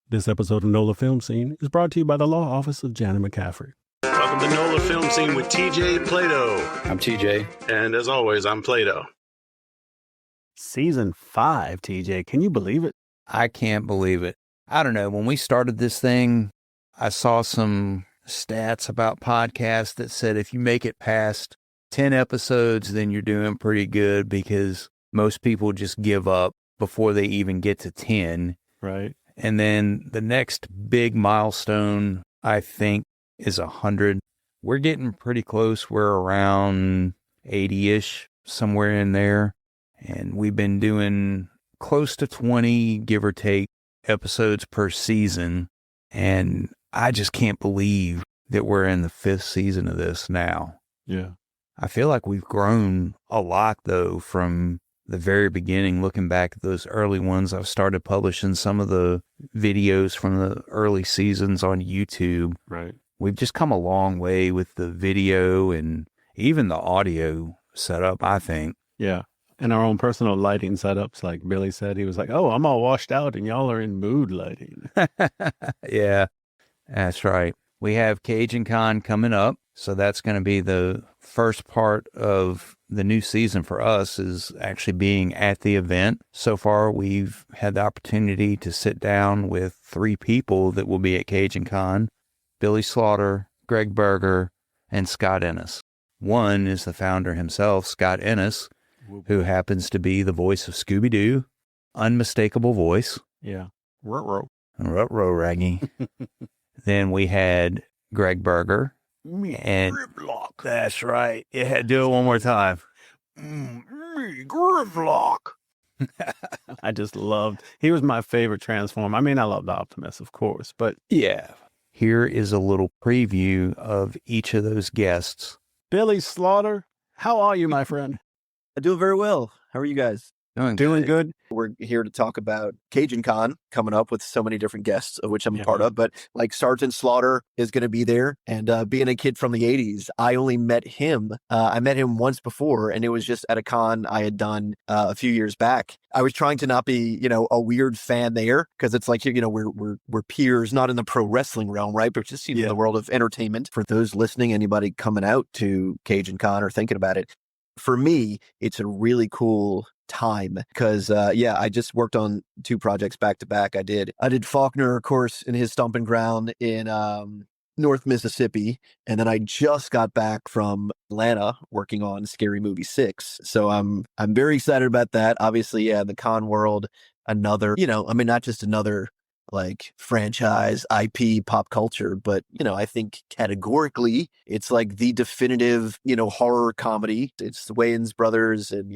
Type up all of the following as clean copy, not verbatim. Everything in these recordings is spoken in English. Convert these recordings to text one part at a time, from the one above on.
This episode of NOLA Film Scene is brought to you by the Law Office of Jana McCaffery. Welcome to NOLA Film Scene with TJ Plaideau. I'm TJ. And as always, I'm Plaideau. Season 5, TJ. Can you believe it? I can't believe it. I don't know. When we started this thing, I saw some stats about podcasts that said if you make it past 10 episodes, then you're doing pretty good because most people just give up before they even get to 10. Right. And then the next big milestone, I think, is 100. We're getting pretty close. We're around 80-ish, somewhere in there. And we've been doing close to 20, give or take, episodes per season. And I just can't believe that we're in the 5th season of this now. Yeah. I feel like we've grown a lot, though, from the very beginning. Looking back at those early ones, I've started publishing some of the videos from the early seasons on YouTube. Right. We've just come a long way with the video and even the audio setup, I think. Yeah. And our own personal lighting setups, like Billy said. He was like, oh, I'm all washed out and y'all are in mood lighting. Yeah, that's right. We have Cajun Con coming up. So that's going to be the first part of the new season for us, is actually being at the event. So far, we've had the opportunity to sit down with 3 people that will be at Cajun Con: Billy Slaughter, Greg Berger, and Scott Ennis. One is the founder himself, Scott Ennis, who happens to be the voice of Scooby-Doo. Unmistakable voice. Yeah. Ruh-roh. Ruh-roh, Raggy. Then we had Greg Berger. And Grimlock. That's right. Yeah, do it one more time. Me, Grimlock. I just loved, he was my favorite Transformer. I mean, I loved Optimus, of course, but yeah. Here is a little preview of each of those guests. Billy Slaughter, how are you, my friend? I do very well. How are you guys? Doing good. We're here to talk about Cajun Con coming up with so many different guests, of which I'm a part of. But like Sergeant Slaughter is going to be there. And being a kid from the 80s, I only met him. I met him once before, and it was just at a con I had done a few years back. I was trying to not be, a weird fan there, because it's like, we're peers, not in the pro wrestling realm, right? But just, in the world of entertainment. For those listening, anybody coming out to Cajun Con or thinking about it, for me, it's a really cool time because I just worked on 2 projects back to back. I did Faulkner, of course, in his stomping ground in North Mississippi, and then I just got back from Atlanta working on Scary Movie 6. So I'm very excited about that. Obviously, the con world, another, not just another like franchise IP pop culture, but I think categorically it's like the definitive horror comedy. It's the Wayans brothers and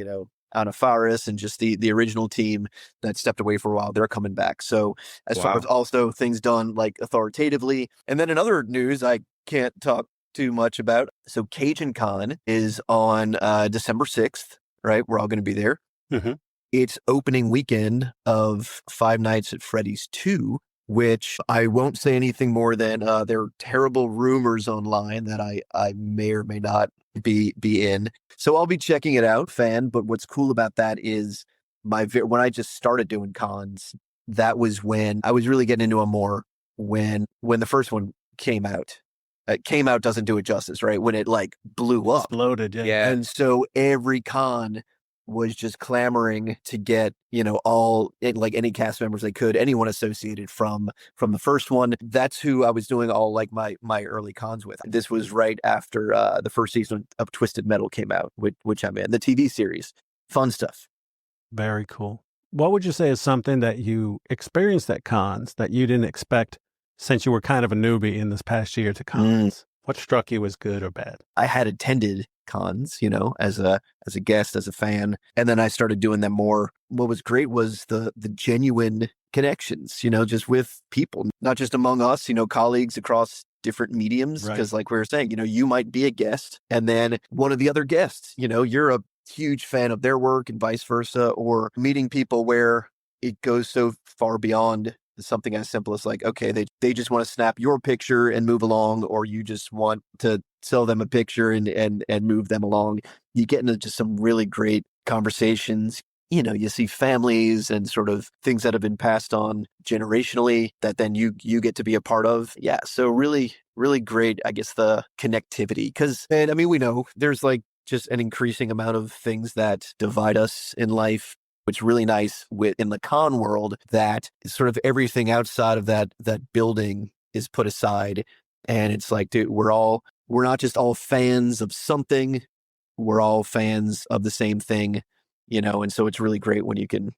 Anna Faris and just the original team that stepped away for a while. They're coming back. So as far as also things done like authoritatively. And then in other news I can't talk too much about. So Cajun Con is on December 6th, right? We're all going to be there. Mm-hmm. It's opening weekend of Five Nights at Freddy's 2, which I won't say anything more than there are terrible rumors online that I may or may not be in. So I'll be checking it out, fan. But what's cool about that is when I just started doing cons, that was when I was really getting into them more when the first one came out. Came out doesn't do it justice, right? When it like blew up. Exploded, yeah. And so every con was just clamoring to get, all like any cast members they could, anyone associated from the first one. That's who I was doing all like my early cons with. This was right after the first season of Twisted Metal came out, which I'm in, the TV series. Fun stuff. Very cool. What would you say is something that you experienced at cons that you didn't expect, since you were kind of a newbie in this past year to cons? What struck you as good or bad? I had attended cons, as a guest, as a fan, and then I started doing them more. What was great was the genuine connections, just with people, not just among us, colleagues across different mediums. Because like we were saying, you might be a guest, and then one of the other guests, you're a huge fan of their work and vice versa, or meeting people where it goes so far beyond something as simple as like, okay, they just want to snap your picture and move along, or you just want to sell them a picture and move them along. You get into just some really great conversations. you see families and sort of things that have been passed on generationally that then you get to be a part of. Yeah. So really, really great, I guess, the connectivity. And I mean, we know there's like just an increasing amount of things that divide us in life. It's really nice in the con world that sort of everything outside of that building is put aside. And it's like, dude, we're not just all fans of something. We're all fans of the same thing, and so it's really great when you can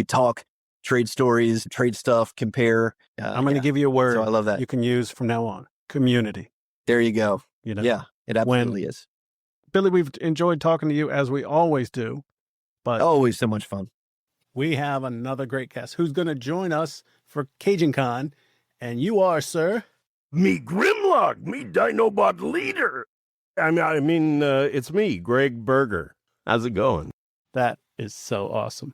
talk, trade stories, trade stuff, compare. I'm going to give you a word. So I love that. You can use from now on. Community. There you go. Yeah, it absolutely is. Billy, we've enjoyed talking to you as we always do, but always so much fun. We have another great guest who's going to join us for Cajun Con, and you are, sir? Me Grimlock, me Dinobot leader. I mean, it's me, Greg Berger. How's it going? That is so awesome.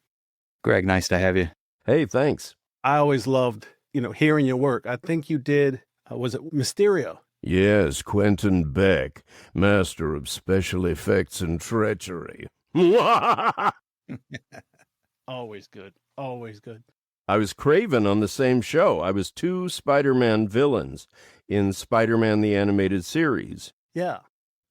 Greg, nice to have you. Hey, thanks. I always loved, hearing your work. I think you did, was it Mysterio? Yes, Quentin Beck, master of special effects and treachery. Always good. Always good. I was Kraven on the same show. I was 2 Spider-Man villains in Spider-Man the Animated Series. Yeah.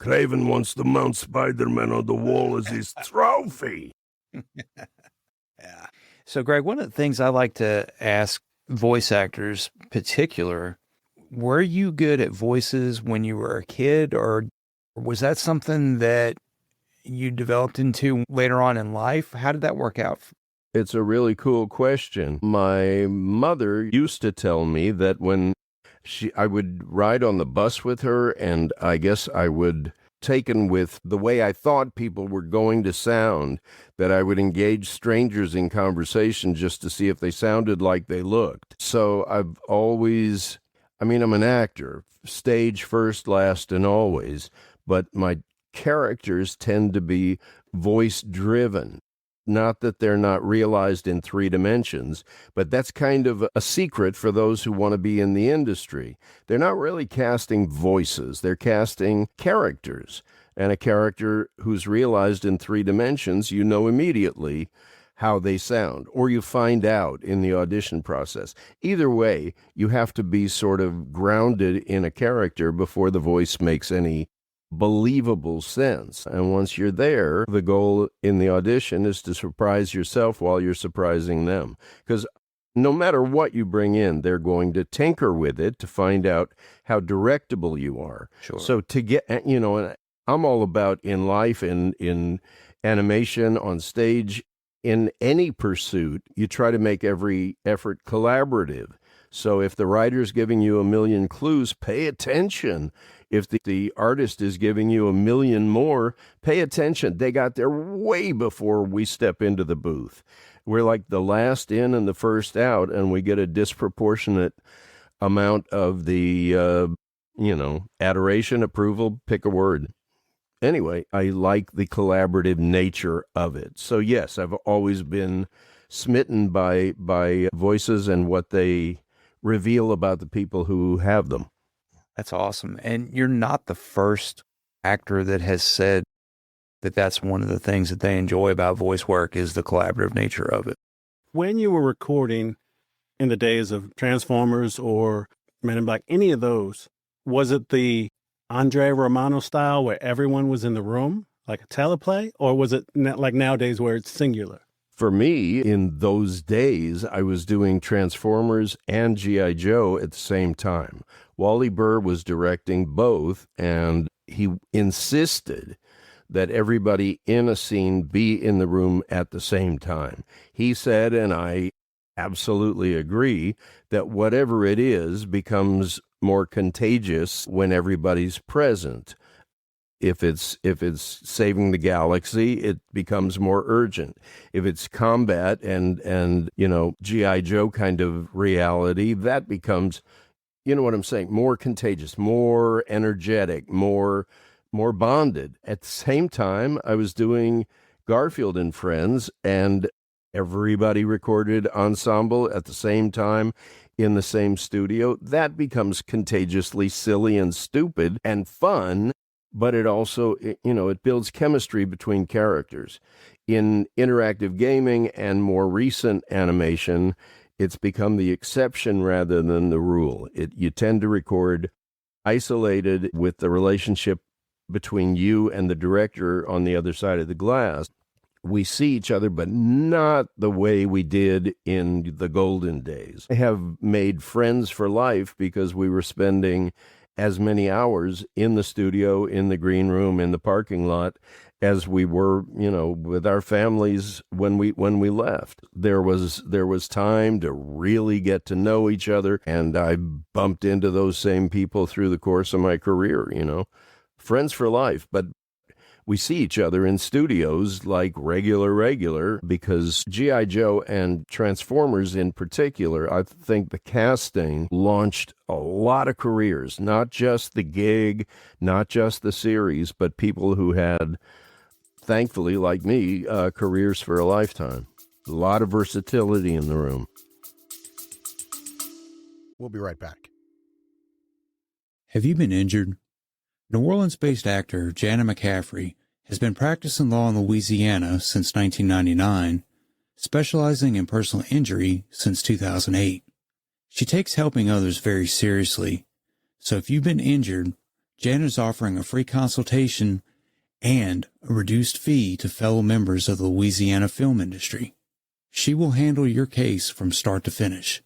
Kraven wants to mount Spider-Man on the wall as his trophy. Yeah. So, Greg, one of the things I like to ask voice actors particular, were you good at voices when you were a kid, or was that something that you developed into later on in life? How did that work out? It's a really cool question. My mother used to tell me that when I would ride on the bus with her, and I guess I would, taken with the way I thought people were going to sound, that I would engage strangers in conversation just to see if they sounded like they looked. So I've always, I'm an actor, stage first, last, and always, but my characters tend to be voice-driven. Not that they're not realized in 3 dimensions, but that's kind of a secret for those who want to be in the industry. They're not really casting voices, they're casting characters. And a character who's realized in 3 dimensions, you know immediately how they sound, or you find out in the audition process. Either way, you have to be sort of grounded in a character before the voice makes any believable sense. And once you're there, the goal in the audition is to surprise yourself while you're surprising them. Because no matter what you bring in, they're going to tinker with it to find out how directable you are. Sure. So to get, and I'm all about in life, in animation, on stage, in any pursuit, you try to make every effort collaborative. So if the writer's giving you 1,000,000 clues, pay attention. If the artist is giving you 1,000,000 more, pay attention. They got there way before we step into the booth. We're like the last in and the first out, and we get a disproportionate amount of the, adoration, approval, pick a word. Anyway, I like the collaborative nature of it. So yes, I've always been smitten by voices and what they reveal about the people who have them. That's awesome. And you're not the first actor that has said that that's one of the things that they enjoy about voice work is the collaborative nature of it. When you were recording in the days of Transformers or Men in Black, any of those, was it the Andre Romano style where everyone was in the room, like a teleplay, or was it like nowadays where it's singular? For me, in those days, I was doing Transformers and G.I. Joe at the same time. Wally Burr was directing both, and he insisted that everybody in a scene be in the room at the same time. He said, and I absolutely agree, that whatever it is becomes more contagious when everybody's present. If it's saving the galaxy, it becomes more urgent. If it's combat and G.I. Joe kind of reality, that becomes, you know what I'm saying, more contagious, more energetic, more bonded. At the same time, I was doing Garfield and Friends, and everybody recorded ensemble at the same time in the same studio. That becomes contagiously silly and stupid and fun. But it also, it builds chemistry between characters. in interactive gaming and more recent animation, it's become the exception rather than the rule. You tend to record isolated with the relationship between you and the director on the other side of the glass. We see each other, but not the way we did in the golden days. I have made friends for life because we were spending as many hours in the studio, in the green room, in the parking lot, as we were, with our families when we left. There was time to really get to know each other, and I bumped into those same people through the course of my career, friends for life. But we see each other in studios like regular, because G.I. Joe and Transformers in particular, I think the casting launched a lot of careers, not just the gig, not just the series, but people who had, thankfully, like me, careers for a lifetime. A lot of versatility in the room. We'll be right back. Have you been injured? New Orleans-based actor Jana McCaffery has been practicing law in Louisiana since 1999, specializing in personal injury since 2008. She takes helping others very seriously, so if you've been injured, Jana's offering a free consultation and a reduced fee to fellow members of the Louisiana film industry. She will handle your case from start to finish.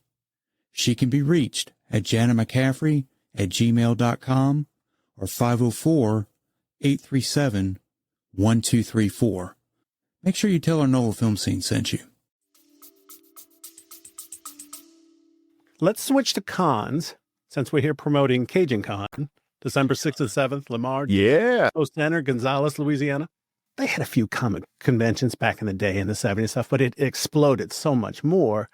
She can be reached at janamccaffery@gmail.com or 504-837-1234. Make sure you tell Her NOLA Film Scene sent you. Let's switch to cons, since we're here promoting Cajun Con, December 6th and 7th, Lamar. Yeah. Center, Gonzales, Louisiana. They had a few comic conventions back in the day in the 70s stuff, but it exploded so much more,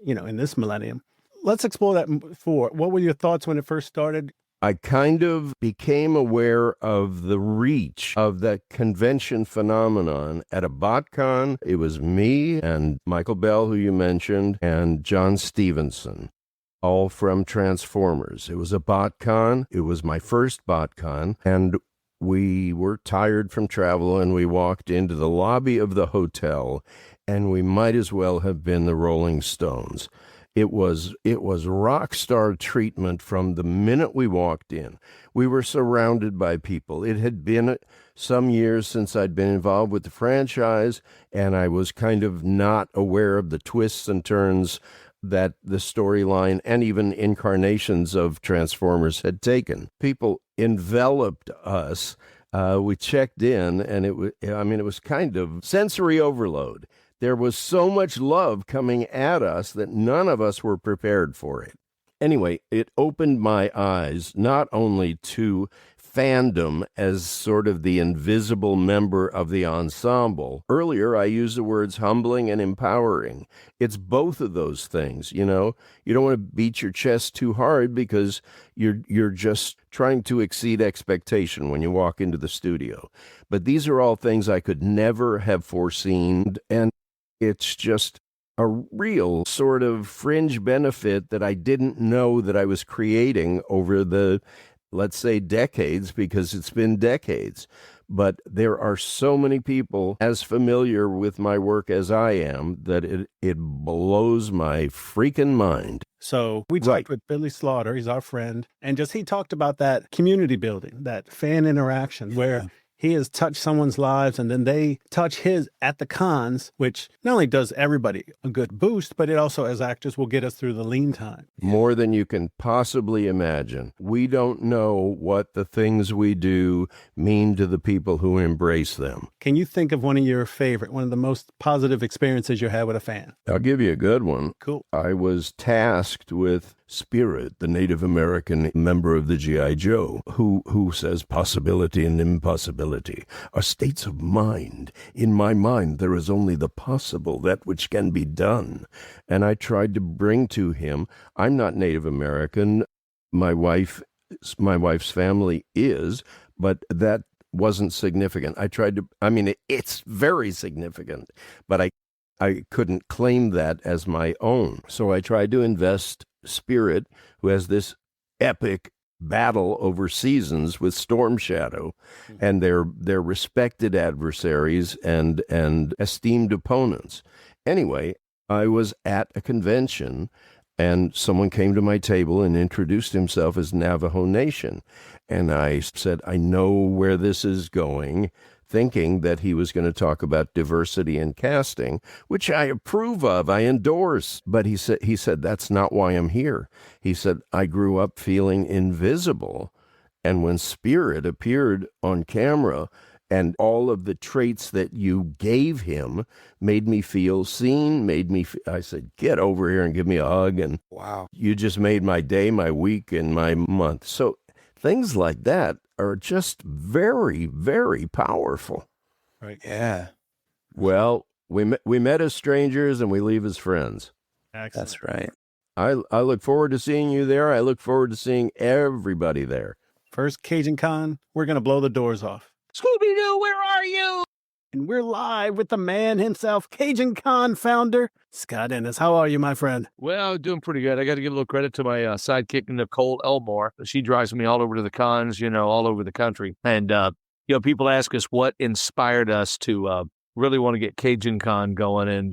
in this millennium. Let's explore that for. What were your thoughts when it first started? I kind of became aware of the reach of that convention phenomenon at a BotCon. It was me and Michael Bell, who you mentioned, and John Stevenson, all from Transformers. It was a BotCon. It was my first BotCon, and we were tired from travel, and we walked into the lobby of the hotel, and we might as well have been the Rolling Stones. It was rock star treatment from the minute we walked in. We were surrounded by people. It had been some years since I'd been involved with the franchise, and I was kind of not aware of the twists and turns that the storyline and even incarnations of Transformers had taken. People enveloped us. We checked in, and it was kind of sensory overload. There was so much love coming at us that none of us were prepared for it. Anyway, it opened my eyes not only to fandom as sort of the invisible member of the ensemble. Earlier, I used the words humbling and empowering. It's both of those things, You don't want to beat your chest too hard because you're just trying to exceed expectation when you walk into the studio. But these are all things I could never have foreseen, and it's just a real sort of fringe benefit that I didn't know that I was creating over the, let's say, decades, because it's been decades. But there are so many people as familiar with my work as I am that it blows my freaking mind. So we talked with Billy Slaughter, he's our friend, and he talked about that community building, that fan interaction where he has touched someone's lives, and then they touch his at the cons, which not only does everybody a good boost, but it also, as actors, will get us through the lean time. More than you can possibly imagine. We don't know what the things we do mean to the people who embrace them. Can you think of one of your favorite, one of the most positive experiences you had with a fan? I'll give you a good one. Cool. I was tasked with Spirit, the Native American member of the G.I. Joe, who says possibility and impossibility are states of mind. In my mind, there is only the possible, that which can be done. And I tried to bring to him, I'm not Native American. My wife's family is, but that wasn't significant. It's very significant, but I couldn't claim that as my own. So I tried to invest Spirit, who has this epic battle over seasons with Storm Shadow, and they're respected adversaries and esteemed opponents. Anyway, I was at a convention, and someone came to my table and introduced himself as Navajo Nation. And I said, I know where this is going, thinking that he was going to talk about diversity in casting, which I approve of, I endorse. But he said, that's not why I'm here. He said, I grew up feeling invisible. And when Spirit appeared on camera, and all of the traits that you gave him made me feel seen, I said, get over here and give me a hug. And Wow. you just made my day, my week, and my month. So things like that are just very, very powerful. Right. Yeah, Well, we met as strangers and we leave as friends. Excellent. that's right. I look forward to seeing you there. I look forward to seeing everybody there. First Cajun Con, we're going to blow the doors off. Scooby-Doo, where are you? And we're live with the man himself, Cajun Con founder, Scott Ennis. How are you, my friend? Well, doing pretty good. I got to give a little credit to my sidekick, Nicole Elmore. She drives me all over to the cons, all over the country. And, people ask us what inspired us to really want to get Cajun Con going. And,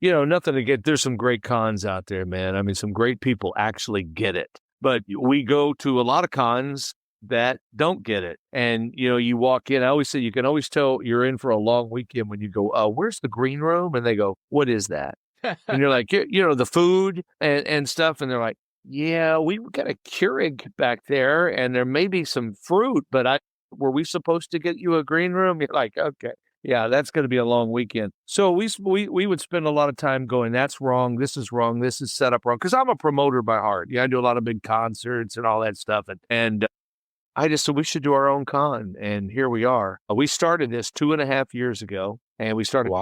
nothing to get. There's some great cons out there, man. I mean, some great people actually get it. But we go to a lot of cons that don't get it. And, you walk in, I always say you can always tell you're in for a long weekend when you go, where's the green room? And they go, what is that? And you're like, the food and stuff. And they're like, yeah, we got a Keurig back there and there may be some fruit, but were we supposed to get you a green room? You're like, okay, yeah, that's going to be a long weekend. So we would spend a lot of time going, that's wrong. This is wrong. This is set up wrong. Cause I'm a promoter by heart. Yeah. I do a lot of big concerts and all that stuff. And I just said we should do our own con, and here we are. We started this 2.5 years ago, and we started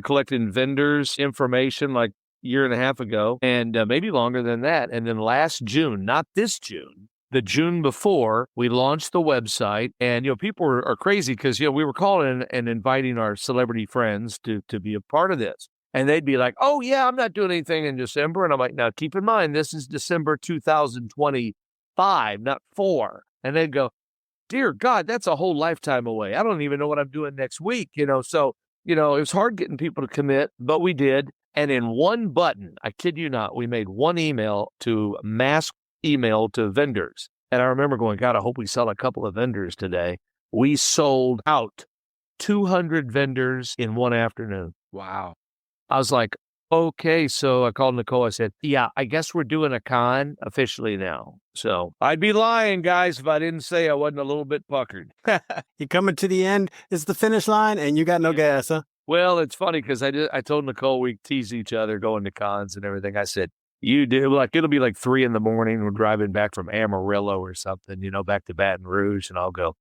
collecting vendors' information like a year and a half ago, and maybe longer than that. And then last June, not this June, the June before, we launched the website, and people are crazy because we were calling and inviting our celebrity friends to be a part of this. And they'd be like, oh, yeah, I'm not doing anything in December. And I'm like, now, keep in mind, this is December 2025, not 4. And they'd go, dear God, that's a whole lifetime away. I don't even know what I'm doing next week. So, it was hard getting people to commit, but we did. And in one button, I kid you not, we made one mass email to vendors. And I remember going, God, I hope we sell a couple of vendors today. We sold out 200 vendors in one afternoon. Wow. I was like, okay. So I called Nicole. I said, yeah, I guess we're doing a con officially now. So I'd be lying, guys, if I didn't say I wasn't a little bit puckered. You're coming to the end. It's the finish line, and you got no gas, huh? Well, it's funny because I told Nicole we tease each other going to cons and everything. I said, you do, it'll be like 3 a.m. We're driving back from Amarillo or something, back to Baton Rouge. And I'll go,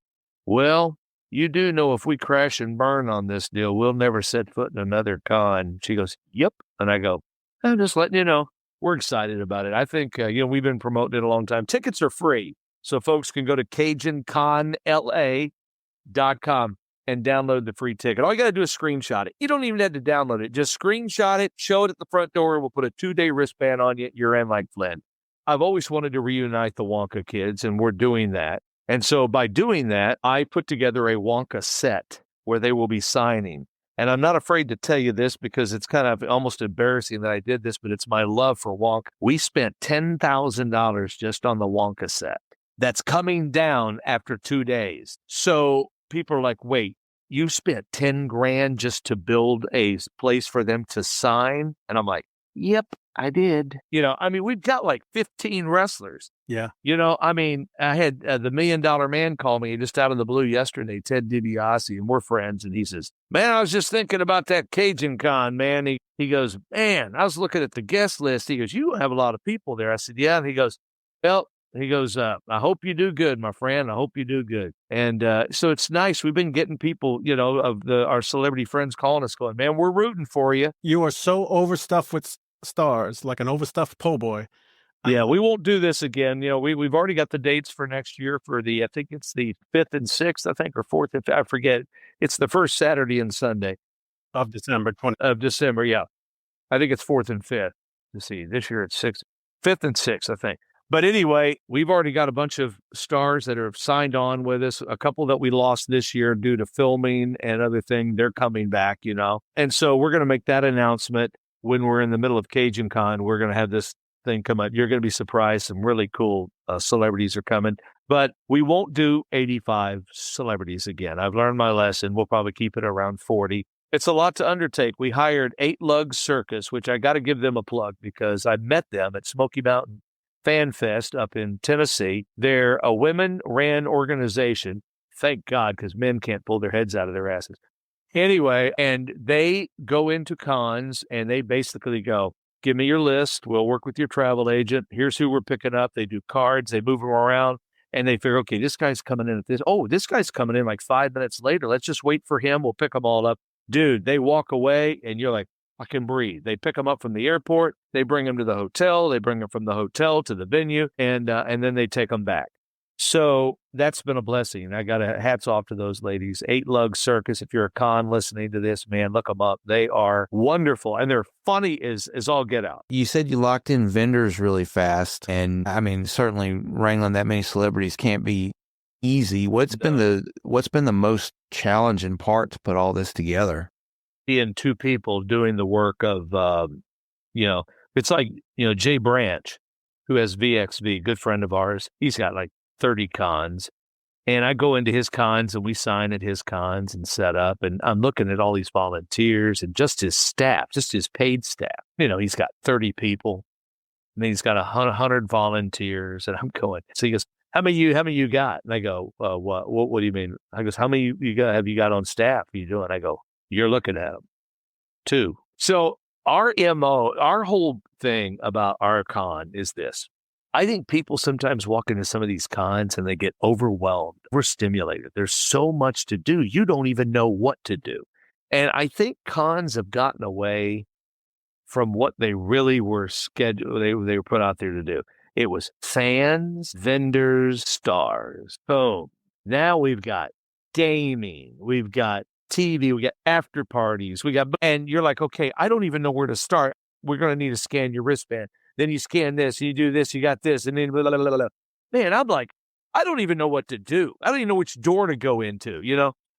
well, you do know if we crash and burn on this deal, we'll never set foot in another con. She goes, yep. And I go, I'm just letting you know, we're excited about it. I think, we've been promoting it a long time. Tickets are free. So folks can go to CajunConLA.com and download the free ticket. All you got to do is screenshot it. You don't even have to download it. Just screenshot it, show it at the front door. We'll put a 2-day wristband on you. You're in like Flynn. I've always wanted to reunite the Wonka kids, and we're doing that. And so by doing that, I put together a Wonka set where they will be signing. And I'm not afraid to tell you this because it's kind of almost embarrassing that I did this, but it's my love for Wonka. We spent $10,000 just on the Wonka set. That's coming down after 2 days. So people are like, wait, you spent 10 grand just to build a place for them to sign? And I'm like, yep, I did. We've got like 15 wrestlers. Yeah. I had the $1 Million Man call me just out of the blue yesterday, Ted DiBiase, and we're friends. And he says, man, I was just thinking about that Cajun Con, man. He goes, man, I was looking at the guest list. He goes, you have a lot of people there. I said, yeah. And he goes, well, I hope you do good, my friend. I hope you do good. And so it's nice. We've been getting people, our celebrity friends calling us going, man, we're rooting for you. You are so overstuffed with stars, like an overstuffed po' boy. Yeah, we won't do this again. We've already got the dates for next year for I think it's the 5th and 6th, or 4th. I forget. It's the first Saturday and Sunday Of December. Yeah. I think it's 4th and 5th. Let's see. This year it's 5th and 6th, I think. But anyway, we've already got a bunch of stars that are signed on with us. A couple that we lost this year due to filming and other things, they're coming back, And so we're going to make that announcement when we're in the middle of Cajun Con. We're going to have this thing come up. You're going to be surprised. Some really cool celebrities are coming. But we won't do 85 celebrities again. I've learned my lesson. We'll probably keep it around 40. It's a lot to undertake. We hired 8 Lug Circus, which I got to give them a plug because I met them at Smoky Mountain Fan Fest up in Tennessee. They're a women-ran organization. Thank God, because men can't pull their heads out of their asses. Anyway, and they go into cons and they basically go, give me your list. We'll work with your travel agent. Here's who we're picking up. They do cards. They move them around. And they figure, okay, this guy's coming in at this. Oh, this guy's coming in like 5 minutes later. Let's just wait for him. We'll pick them all up. Dude, they walk away and you're like, I can breathe. They pick them up from the airport. They bring them to the hotel. They bring them from the hotel to the venue, and then they take them back. So that's been a blessing. I got a hats off to those ladies. 8 Lug Circus. If you're a con listening to this, man, look them up. They are wonderful, and they're funny as all get out. You said you locked in vendors really fast, and I mean, certainly wrangling that many celebrities can't be easy. What's been the most challenging part to put all this together? Being 2 people doing the work of, it's like, Jay Branch, who has VXV, good friend of ours. He's got like 30 cons. And I go into his cons and we sign at his cons and set up. And I'm looking at all these volunteers and just his staff, just his paid staff. He's got 30 people. And then he's got 100 volunteers. And I'm going, so he goes, how many you got? And I go, what do you mean? I goes, how many have you got on staff? What are you doing? I go, you're looking at them. 2. So our MO, our whole thing about our con is this. I think people sometimes walk into some of these cons and they get overwhelmed, overstimulated. There's so much to do. You don't even know what to do. And I think cons have gotten away from what they really were scheduled, they were put out there to do. It was fans, vendors, stars. Boom. Now we've got gaming. We've got TV, we got after parties, and you're like, okay, I don't even know where to start. We're going to need to scan your wristband. Then you scan this, you do this, you got this, and then blah, blah, blah, blah. Man, I'm like, I don't even know what to do. I don't even know which door to go into,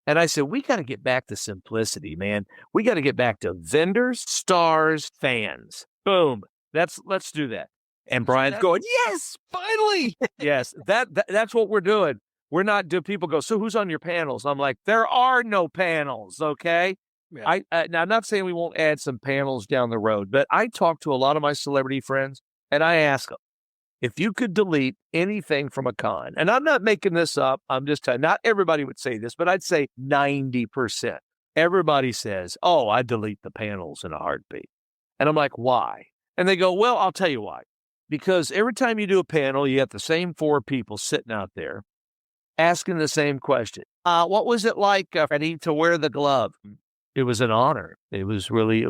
And I said, we got to get back to simplicity, man. We got to get back to vendors, stars, fans. Boom. Let's do that. And Brian's going, yes, finally. Yes, that's what we're doing. We're not, do people go, so who's on your panels? I'm like, there are no panels, okay? Yeah. Now, I'm not saying we won't add some panels down the road, but I talk to a lot of my celebrity friends, and I ask them, if you could delete anything from a con, and I'm not making this up, I'm just telling, not everybody would say this, but I'd say 90%. Everybody says, oh, I'd delete the panels in a heartbeat. And I'm like, why? And they go, well, I'll tell you why. Because every time you do a panel, you have the same 4 people sitting out there asking the same question. What was it like, Freddie, to wear the glove? It was an honor. It was really,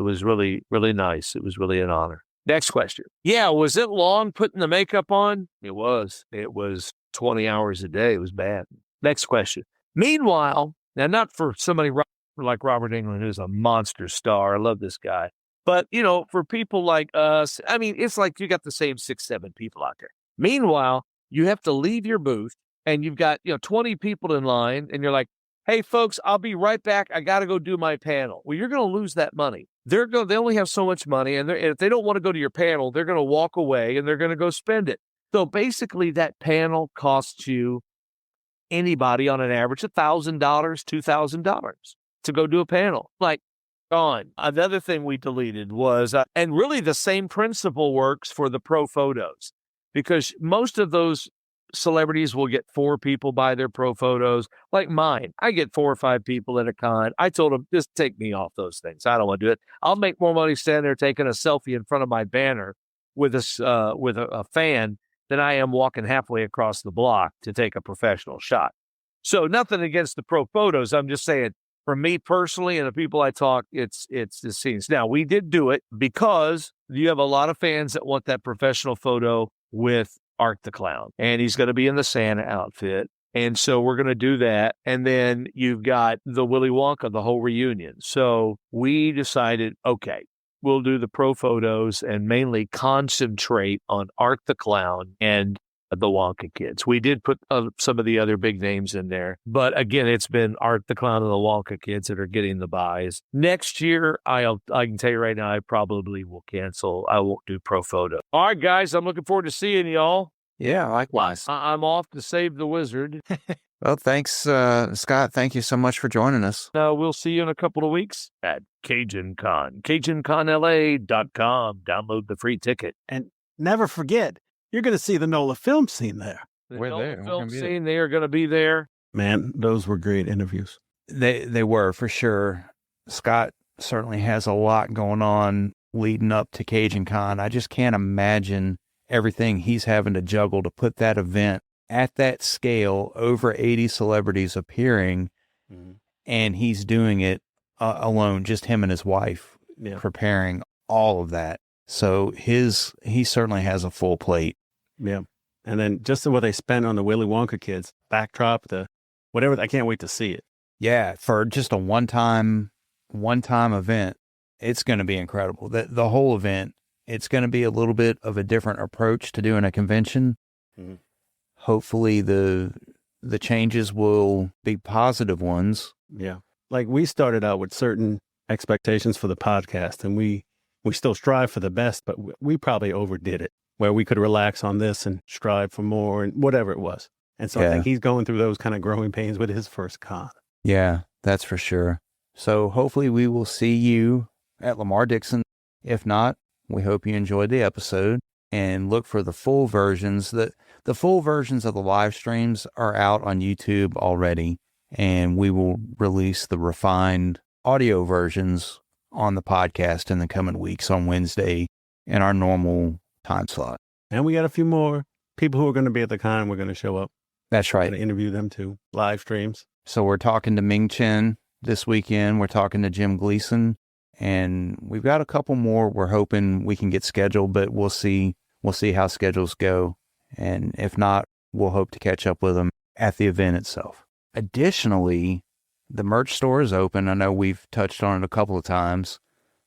really nice. It was really an honor. Next question. Yeah, was it long putting the makeup on? It was. It was 20 hours a day. It was bad. Next question. Meanwhile, now not for somebody like Robert Englund, who's a monster star. I love this guy. But, for people like us, I mean, it's like you got the same 6, 7 people out there. Meanwhile, you have to leave your booth and you've got, 20 people in line and you're like, hey, folks, I'll be right back. I got to go do my panel. Well, you're going to lose that money. They only have so much money. And if they don't want to go to your panel, they're going to walk away and they're going to go spend it. So basically that panel costs you, anybody on an average, $1,000, $2,000 to go do a panel. Like, gone. Another thing we deleted was, and really the same principle works for the pro photos, because most of those celebrities will get 4 people buy their pro photos. Like mine, I get 4 or 5 people at a con. I told them, just take me off those things. I don't want to do it. I'll make more money standing there taking a selfie in front of my banner with a fan than I am walking halfway across the block to take a professional shot. So nothing against the pro photos. I'm just saying, for me personally and the people I talk, it's the scenes. Now, we did do it because you have a lot of fans that want that professional photo with Art the Clown, and he's going to be in the Santa outfit. And so we're going to do that. And then you've got the Willy Wonka, the whole reunion. So we decided, okay, we'll do the pro photos and mainly concentrate on Art the Clown and the Wonka Kids. We did put some of the other big names in there, but again, it's been Art the Clown and the Wonka Kids that are getting the buys. Next year, I can tell you right now, I probably will cancel. I won't do pro photo. All right, guys, I'm looking forward to seeing y'all. Yeah, likewise. I'm off to save the wizard. Well, thanks, Scott. Thank you so much for joining us. We'll see you in a couple of weeks at Cajun Con, CajunConLA.com. Download the free ticket. And never forget, you're going to see the NOLA Film Scene there. We're NOLA there. We're Film gonna be there. Scene, they are going to be there. Man, those were great interviews. They were, for sure. Scott certainly has a lot going on leading up to Cajun Con. I just can't imagine everything he's having to juggle to put that event at that scale, over 80 celebrities appearing, and he's doing it alone, just him and his wife, preparing all of that. So he certainly has a full plate. Yeah. And then just what they spent on the Willy Wonka Kids, backdrop, the whatever, I can't wait to see it. Yeah, for just a one-time event, it's going to be incredible. The whole event, it's going to be a little bit of a different approach to doing a convention. Mm-hmm. Hopefully the changes will be positive ones. Yeah. Like we started out with certain expectations for the podcast, and we still strive for the best, but we probably overdid it, where we could relax on this and strive for more and whatever it was. And so I think he's going through those kind of growing pains with his first con. Yeah, that's for sure. So hopefully we will see you at Lamar Dixon. If not, we hope you enjoyed the episode and look for the full versions. The full versions of the live streams are out on YouTube already, and we will release the refined audio versions on the podcast in the coming weeks on Wednesday in our normal time slot. And we got a few more people who are going to be at the con. We're going to show up. That's We're right. going to interview them too. Live streams. So we're talking to Ming Chen this weekend. We're talking to Jim Gleason, and we've got a couple more we're hoping we can get scheduled, but we'll see how schedules go. And if not, we'll hope to catch up with them at the event itself. Additionally, the merch store is open. I know we've touched on it a couple of times.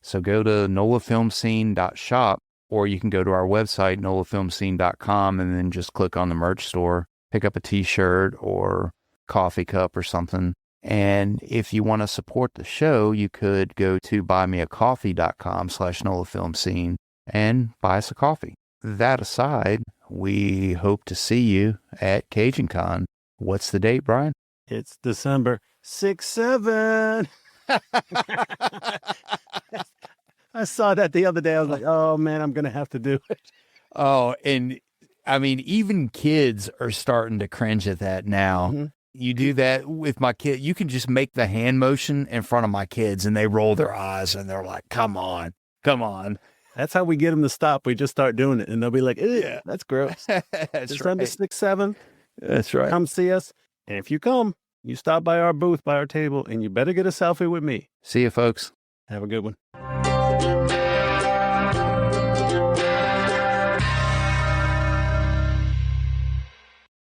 So go to nolafilmscene.shop, or you can go to our website, nolafilmscene.com, and then just click on the merch store, pick up a t-shirt or coffee cup or something. And if you want to support the show, you could go to buymeacoffee.com/nolafilmscene and buy us a coffee. That aside, we hope to see you at Cajun Con. What's the date, Brian? It's December 6/7. I saw that the other day. I was like, oh man, I'm going to have to do it. Oh, and I mean, even kids are starting to cringe at that now. Mm-hmm. You do that with my kid. You can just make the hand motion in front of my kids and they roll their eyes and they're like, come on. That's how we get them to stop. We just start doing it and they'll be like, yeah, that's gross. That's December right. 6th, 7th. That's right. Come see us. And if you come, you stop by our booth, by our table, and you better get a selfie with me. See you, folks. Have a good one.